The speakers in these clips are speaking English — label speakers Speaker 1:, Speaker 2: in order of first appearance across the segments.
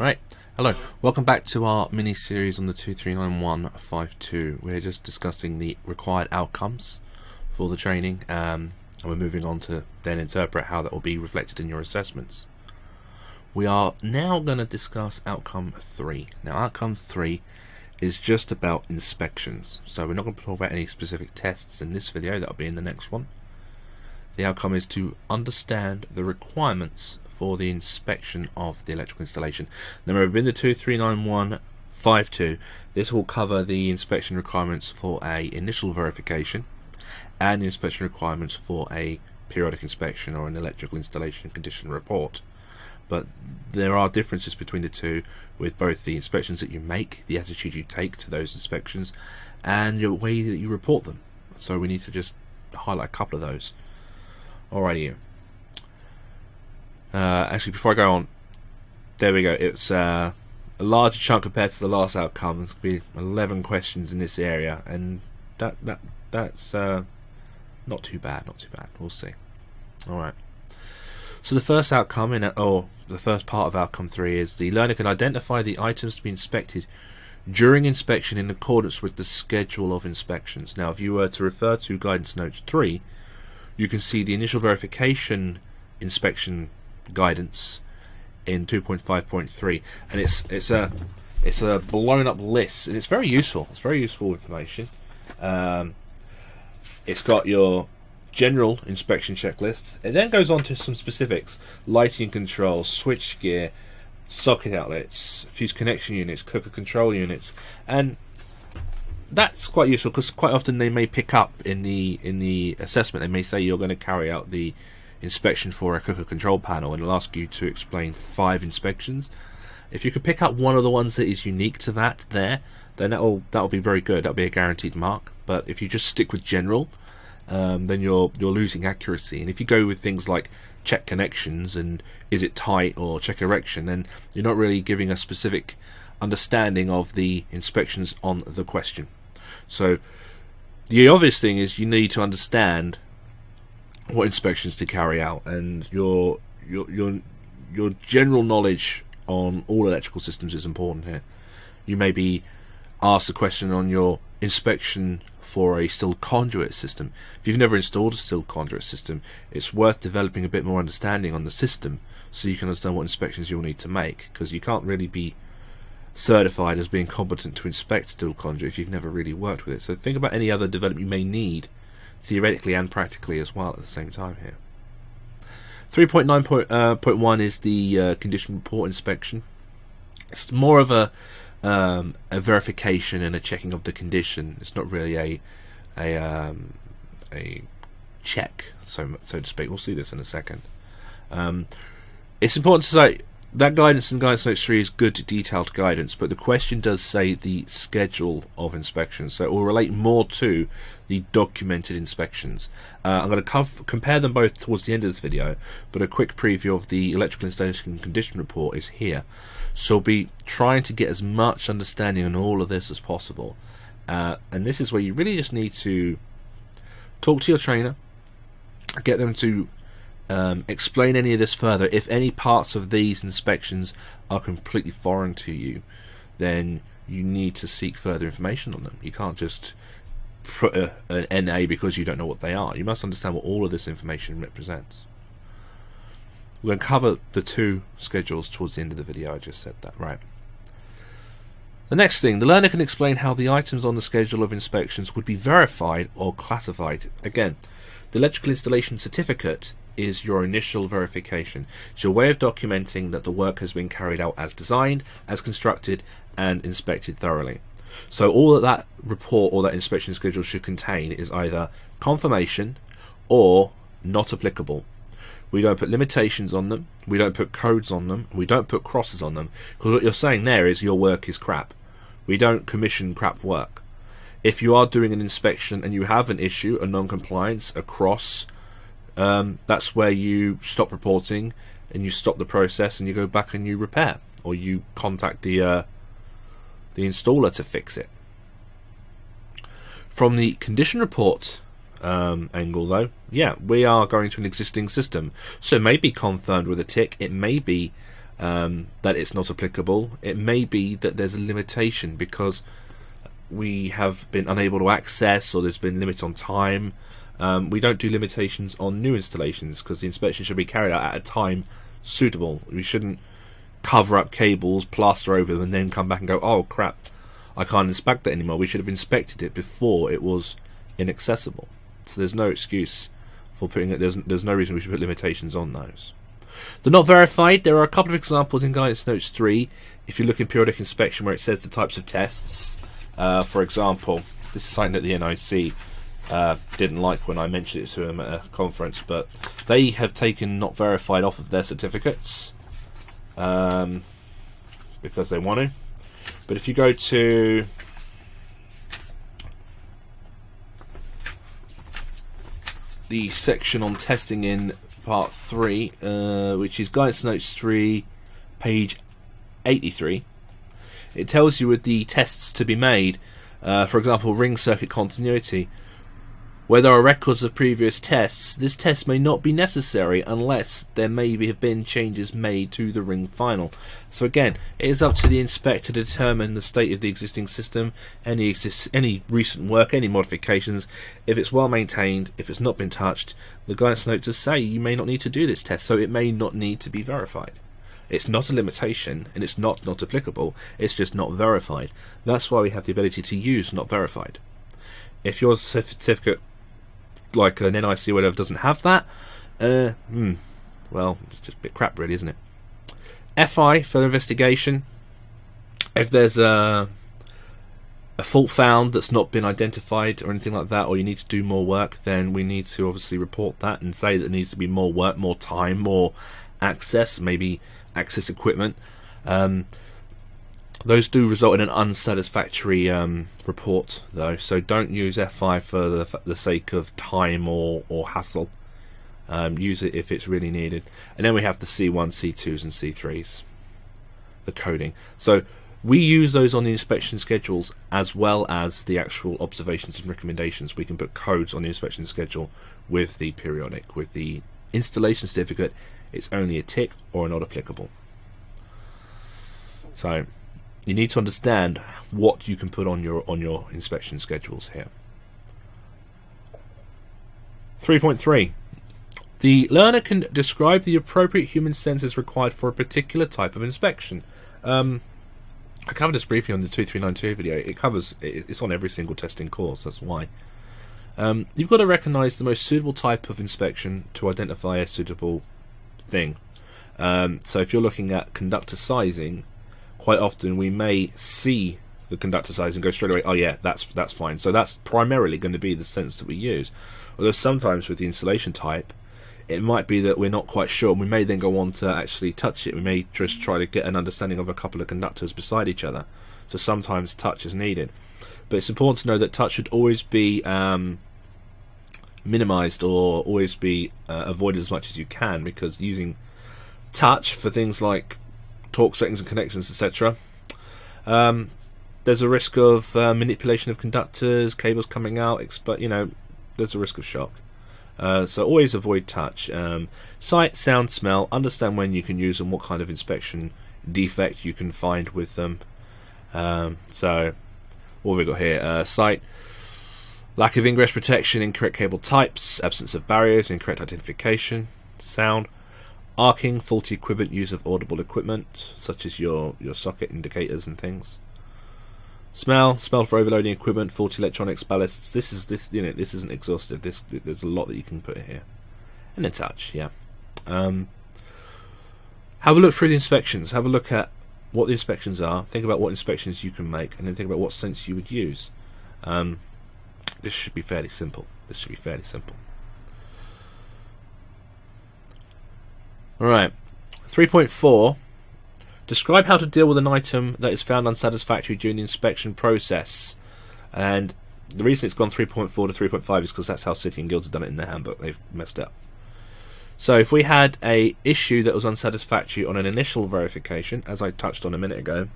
Speaker 1: Right, hello, welcome back to our mini-series on the 239152. We're just discussing the required outcomes for the training, and we're moving on to then interpret how that will be reflected in your assessments. We are now going to discuss outcome 3. Now, outcome 3 is just about inspections, so we're not going to talk about any specific tests in this video. That'll be in the next one. The outcome is to understand the requirements for the inspection of the electrical installation. Now remember, in the 239152, this will cover the inspection requirements for a initial verification and the inspection requirements for a periodic inspection or an electrical installation condition report. But there are differences between the two, with both the inspections that you make, the attitude you take to those inspections, and the way that you report them. So we need to just highlight a couple of those. Alrighty. Actually, before I go on, there we go. It's a larger chunk compared to the last outcome. There's going to be 11 questions in this area, and that's not too bad. Not too bad. We'll see. All right. So the first outcome the first part of outcome 3 is the learner can identify the items to be inspected during inspection in accordance with the schedule of inspections. Now, if you were to refer to guidance note 3, you can see the initial verification inspection guidance in 2.5.3, and it's a blown up list, and it's very useful. It's very useful information. It's got your general inspection checklist. It then goes on to some specifics: lighting control, switch gear, socket outlets, fuse connection units, cooker control units, and that's quite useful because quite often they may pick up in the assessment. They may say you're going to carry out the inspection for a cooker control panel, and it'll ask you to explain 5 inspections. If you could pick up one of the ones that is unique to that then that'll be very good. That'll be a guaranteed mark. But if you just stick with general, then you're losing accuracy. And if you go with things like check connections and is it tight or check erection, then you're not really giving a specific understanding of the inspections on the question. So the obvious thing is you need to understand what inspections to carry out, and your general knowledge on all electrical systems is important here. You may be asked a question on your inspection for a steel conduit system. If you've never installed a steel conduit system, it's worth developing a bit more understanding on the system so you can understand what inspections you'll need to make, because you can't really be certified as being competent to inspect steel conduit if you've never really worked with it. So think about any other development you may need, theoretically and practically as well, at the same time here. 3.9.1 is the condition report inspection. It's more of a verification and a checking of the condition. It's not really a check, so to speak. We'll see this in a second. It's important to say that guidance in guidance note 3 is good detailed guidance, but the question does say the schedule of inspections, so it will relate more to the documented inspections. I'm going to compare them both towards the end of this video, but a quick preview of the electrical installation condition report is here. So we'll be trying to get as much understanding on all of this as possible, and this is where you really just need to talk to your trainer, get them to explain any of this further. If any parts of these inspections are completely foreign to you, then you need to seek further information on them. You can't just put an NA because you don't know what they are. You must understand what all of this information represents. We're going to cover the 2 schedules towards the end of the video. I just said that, right? The next thing, the learner can explain how the items on the schedule of inspections would be verified or classified. Again, the electrical installation certificate is your initial verification. It's your way of documenting that the work has been carried out as designed, as constructed, and inspected thoroughly. So all that report or that inspection schedule should contain is either confirmation or not applicable. We don't put limitations on them, we don't put codes on them, we don't put crosses on them, because what you're saying there is your work is crap. We don't commission crap work. If you are doing an inspection and you have an issue, a non-compliance, a cross, that's where you stop reporting and you stop the process and you go back and you repair, or you contact the installer to fix it. From the condition report angle, though, yeah, we are going to an existing system, so it may be confirmed with a tick, it may be that it's not applicable, it may be that there's a limitation because we have been unable to access, or there's been limit on time. We don't do limitations on new installations because the inspection should be carried out at a time suitable. We shouldn't cover up cables, plaster over them, and then come back and go, oh crap, I can't inspect that anymore. We should have inspected it before it was inaccessible. So there's no excuse for putting it. There's no reason we should put limitations on those. The not verified, there are a couple of examples in Guidance Notes 3. If you look in periodic inspection where it says the types of tests, for example, this is something that the NIC didn't like when I mentioned it to them at a conference, but they have taken not verified off of their certificates because they want to. But if you go to the section on testing in part 3, which is Guidance Notes 3, page 83, it tells you with the tests to be made, for example, ring circuit continuity. Where there are records of previous tests, this test may not be necessary unless there may have been changes made to the ring final. So again, it is up to the inspector to determine the state of the existing system, any recent work, any modifications. If it's well maintained, if it's not been touched, the guidance note does say you may not need to do this test, so it may not need to be verified. It's not a limitation, and it's not applicable, it's just not verified. That's why we have the ability to use not verified. If your certificate, like an NIC or whatever, doesn't have that, well, it's just a bit crap really, isn't it? FI, further investigation. If there's a fault found that's not been identified or anything like that, or you need to do more work, then we need to obviously report that and say that there needs to be more work, more time, more access, maybe access equipment. Those do result in an unsatisfactory report, though, so don't use FI for the sake of time or hassle. Use it if it's really needed. And then we have the C1, C2s and C3s, the coding. So we use those on the inspection schedules as well as the actual observations and recommendations. We can put codes on the inspection schedule with the periodic. With the installation certificate, it's only a tick or not applicable. So you need to understand what you can put on your inspection schedules here. 3.3. The learner can describe the appropriate human senses required for a particular type of inspection. I covered this briefly on the 2392 video. It's on every single testing course, that's why. You've got to recognise the most suitable type of inspection to identify a suitable thing. So if you're looking at conductor sizing, quite often we may see the conductor size and go straight away, oh yeah, that's fine. So that's primarily going to be the sense that we use. Although sometimes with the installation type, it might be that we're not quite sure, and we may then go on to actually touch it. We may just try to get an understanding of a couple of conductors beside each other. So sometimes touch is needed. But it's important to know that touch should always be minimized or always be avoided as much as you can, because using touch for things like torque settings and connections, etc., there's a risk of manipulation of conductors, cables coming out, but there's a risk of shock. So always avoid touch. Sight, sound, smell, understand when you can use them, what kind of inspection defect you can find with them. So what have we got here? Sight, lack of ingress protection, incorrect cable types, absence of barriers, incorrect identification. Sound, arcing, faulty equipment, use of audible equipment such as your socket indicators and things. Smell for overloading equipment, faulty electronics, ballasts. This isn't exhaustive. There's a lot that you can put in here. And then touch, yeah. Have a look through the inspections. Have a look at what the inspections are. Think about what inspections you can make, and then think about what sense you would use. This should be fairly simple. Alright, 3.4. Describe how to deal with an item that is found unsatisfactory during the inspection process. And the reason it's gone 3.4 to 3.5 is because that's how City and Guilds have done it in their handbook. They've messed up. So if we had a issue that was unsatisfactory on an initial verification, as I touched on a minute ago,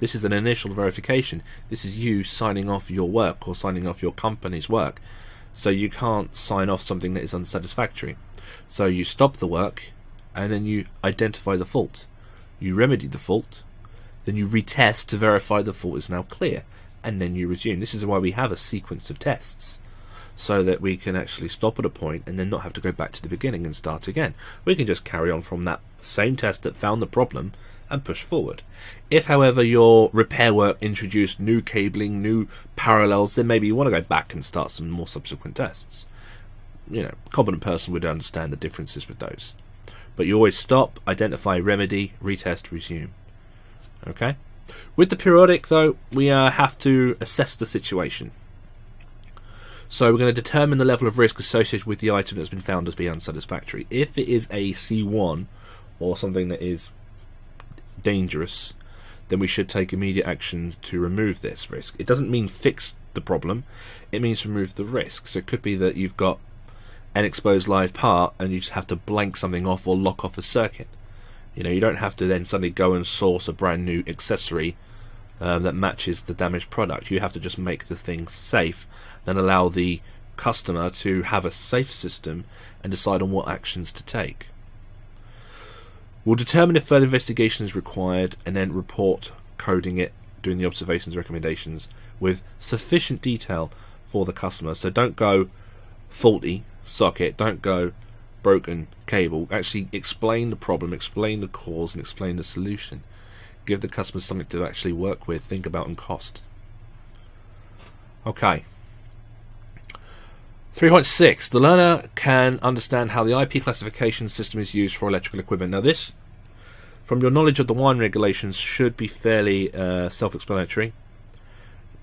Speaker 1: This is an initial verification. This is you signing off your work or signing off your company's work. So you can't sign off something that is unsatisfactory. So you stop the work, and then you identify the fault. You remedy the fault, then you retest to verify the fault is now clear, and then you resume. This is why we have a sequence of tests, so that we can actually stop at a point and then not have to go back to the beginning and start again. We can just carry on from that same test that found the problem and push forward. If, however, your repair work introduced new cabling, new parallels, then maybe you want to go back and start some more subsequent tests. You know, a competent person would understand the differences with those. But you always stop, identify, remedy, retest, resume. Okay? With the periodic, though, we have to assess the situation. So we're going to determine the level of risk associated with the item that's been found as being unsatisfactory. If it is a C1 or something that is dangerous, then we should take immediate action to remove this risk. It doesn't mean fix the problem, it means remove the risk. So it could be that you've got an exposed live part and you just have to blank something off or lock off a circuit. You know, you don't have to then suddenly go and source a brand new accessory that matches the damaged product. You have to just make the thing safe, then allow the customer to have a safe system and decide on what actions to take. We'll determine if further investigation is required and then report coding it, doing the observations, recommendations with sufficient detail for the customer. So don't go faulty socket, don't go broken cable. Actually explain the problem, explain the cause, and explain the solution. Give the customer something to actually work with, think about, and cost. Okay. 3.6. The learner can understand how the IP classification system is used for electrical equipment. Now this, from your knowledge of the wiring regulations, should be fairly self-explanatory.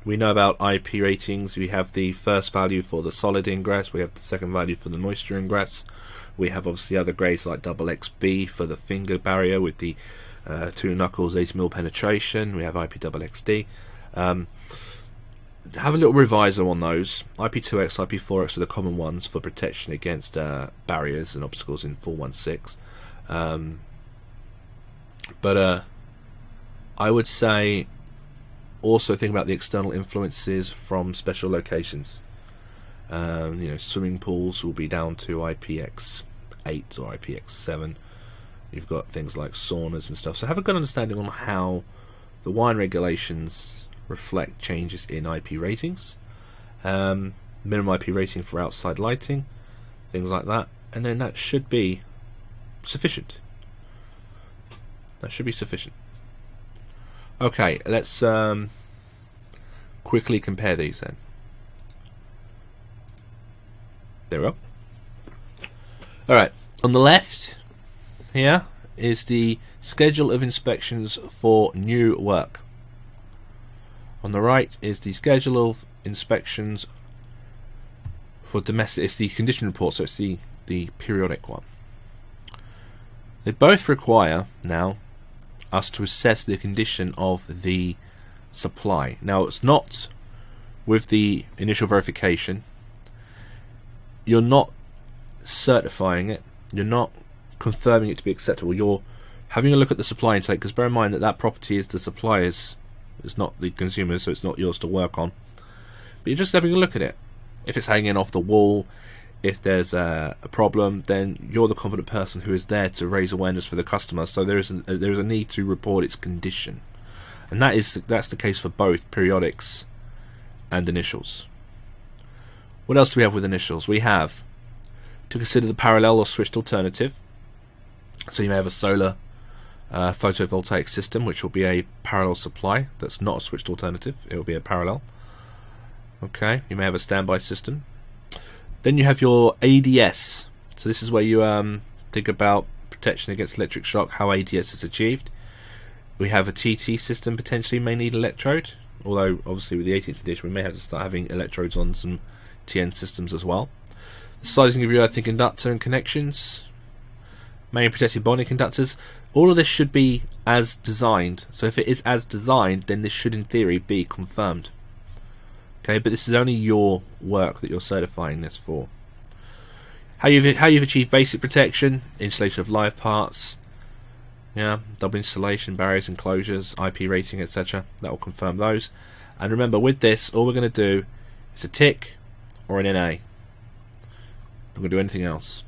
Speaker 1: We know about IP ratings. We have the first value for the solid ingress. We have the second value for the moisture ingress. We have obviously other grades like XXB for the finger barrier with the 2 knuckles, 80mm penetration. We have IP XXD. Have a little reviso on those. IP2X, IP4X are the common ones for protection against barriers and obstacles in 416. But I would say also think about the external influences from special locations. You know, swimming pools will be down to IPX8 or IPX7. You've got things like saunas and stuff. So have a good understanding on how the wiring regulations reflect changes in IP ratings, minimum IP rating for outside lighting, things like that, and then that should be sufficient. That should be sufficient. Okay, let's quickly compare these then. There we go. Alright, on the left here is the schedule of inspections for new work. On the right is the schedule of inspections for domestic. It's the condition report, so it's the periodic one. They both require now us to assess the condition of the supply. Now it's not with the initial verification. You're not certifying it. You're not confirming it to be acceptable. You're having a look at the supply intake, because bear in mind that that property is the supplier's. It's not the consumer, so it's not yours to work on. But you're just having a look at it. If it's hanging off the wall, if there's a problem, then you're the competent person who is there to raise awareness for the customer. So there is a need to report its condition, and that's the case for both periodics and initials. What else do we have with initials? We have to consider the parallel or switched alternative. So you may have a solar photovoltaic system, which will be a parallel supply. That's not a switched alternative, it will be a parallel. Okay, you may have a standby system. Then you have your ADS. So this is where you think about protection against electric shock, how ADS is achieved. We have a TT system, potentially may need electrode, although obviously with the 18th edition we may have to start having electrodes on some TN systems as well. The sizing of your earthing conductor and connections, main protected bonding conductors. All of this should be as designed. So if it is as designed, then this should in theory be confirmed. Okay, but this is only your work that you're certifying this for. How you've achieved basic protection, installation of live parts, Yeah, double installation, barriers, enclosures, IP rating, etc. That will confirm those. And remember, with this, all we're going to do is a tick or an NA. Not going to do anything else.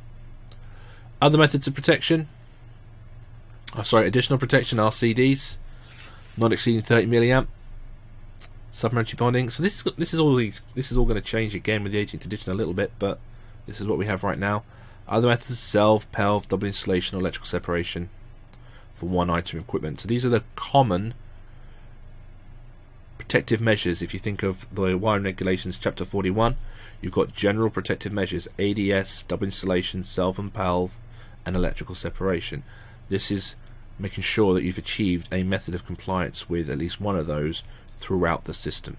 Speaker 1: Other methods of protection. Additional protection, RCDs, not exceeding 30 milliamp. Supplementary bonding. So this is all going to change again with the 18th edition a little bit, but this is what we have right now. Other methods: self, PELV, double installation, or electrical separation for one item of equipment. So these are the common protective measures. If you think of the wiring regulations, chapter 41, you've got general protective measures: ADS, double installation, self and PELV, and electrical separation. This is making sure that you've achieved a method of compliance with at least one of those throughout the system.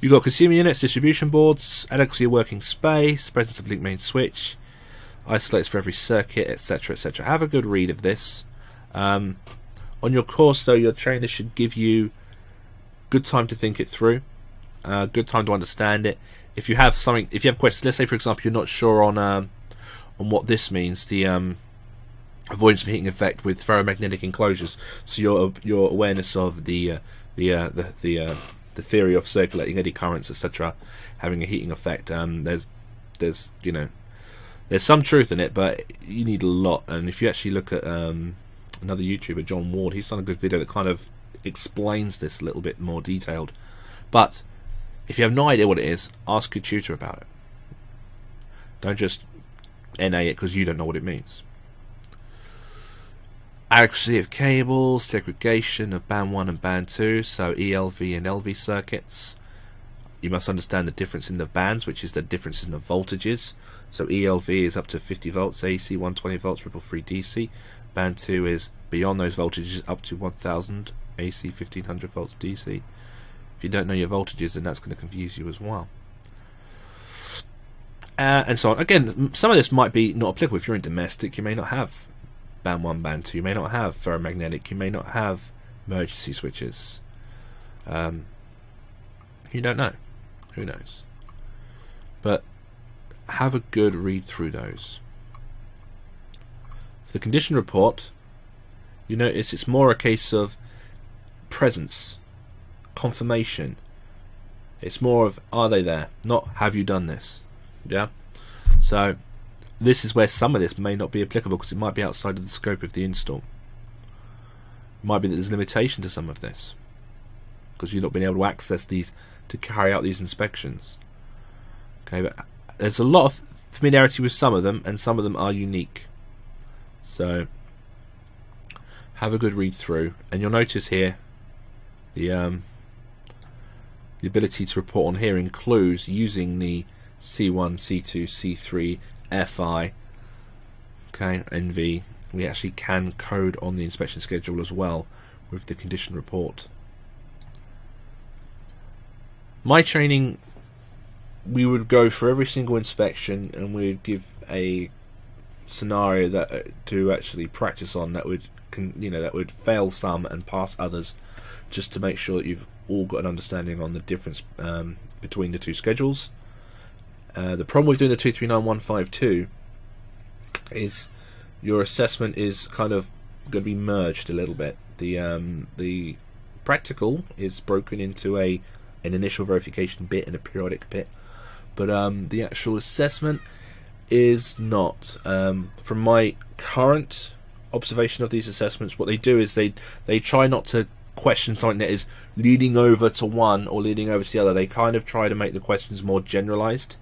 Speaker 1: You've got consumer units, distribution boards, adequacy of working space, presence of link main switch, isolates for every circuit, etc., etc. Have a good read of this. On your course, though, your trainer should give you good time to think it through, good time to understand it. If you have questions, let's say for example you're not sure on what this means, the avoidance of heating effect with ferromagnetic enclosures. So your awareness of the theory of circulating eddy currents, etc., having a heating effect. There's some truth in it, but you need a lot. And if you actually look at another YouTuber, John Ward, he's done a good video that kind of explains this a little bit more detailed. But if you have no idea what it is, ask your tutor about it. Don't just NA it because you don't know what it means. Adequacy of cables, segregation of band 1 and band 2, so ELV and LV circuits. You must understand the difference in the bands, which is the difference in the voltages. So ELV is up to 50 volts AC, 120 volts, ripple free DC. Band 2 is beyond those voltages up to 1000 AC, 1500 volts DC. If you don't know your voltages, then that's going to confuse you as well. And so on. Again, some of this might be not applicable. If you're in domestic, you may not have band 1, band 2, you may not have ferromagnetic, you may not have emergency switches. You don't know. Who knows? But have a good read through those. For the condition report, you notice it's more a case of presence, confirmation. It's more of, are they there? Not, have you done this? Yeah? So this is where some of this may not be applicable because it might be outside of the scope of the install. It might be that there's a limitation to some of this because you've not been able to access these to carry out these inspections. Okay, but there's a lot of familiarity with some of them, and some of them are unique. So have a good read through, and you'll notice here the ability to report on here includes using the C1, C2, C3, FI, okay, NV. We actually can code on the inspection schedule as well with the condition report. My training, we would go for every single inspection and we'd give a scenario that to actually practice on that would that would fail some and pass others, just to make sure that you've all got an understanding on the difference between the two schedules. The problem with doing the 239152 is your assessment is kind of going to be merged a little bit. The practical is broken into an initial verification bit and a periodic bit, but the actual assessment is not. From my current observation of these assessments, what they do is they try not to question something that is leading over to one or leading over to the other. They kind of try to make the questions more generalized,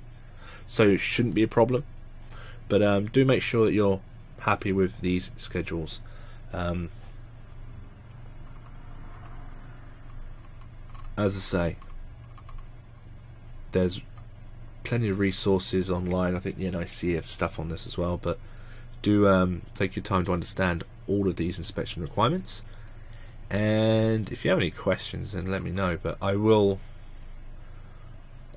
Speaker 1: so it shouldn't be a problem. But do make sure that you're happy with these schedules. As I say, there's plenty of resources online. I think the NIC have stuff on this as well, but do take your time to understand all of these inspection requirements. And if you have any questions, then let me know, but I will,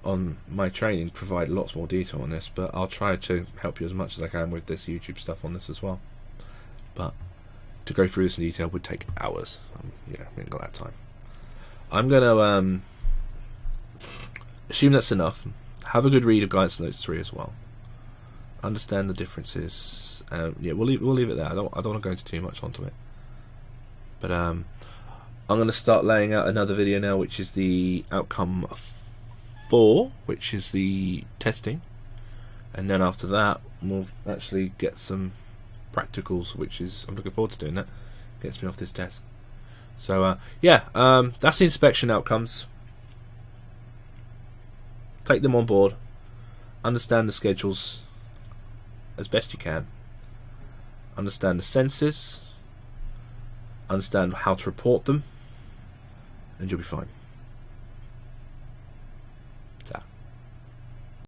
Speaker 1: on my training, provide lots more detail on this, but I'll try to help you as much as I can with this YouTube stuff on this as well. But to go through this in detail would take hours. We haven't got that time. I'm going to assume that's enough. Have a good read of Guidance Notes 3 as well. Understand the differences, Yeah, we'll leave it there. I don't want to go into too much onto it. But I'm going to start laying out another video now, which is the outcome 4, which is the testing, and then after that we'll actually get some practicals, which is, I'm looking forward to doing that. Gets me off this desk. So that's the inspection outcomes. Take them on board. Understand the schedules as best you can. Understand the senses. Understand how to report them, and you'll be fine.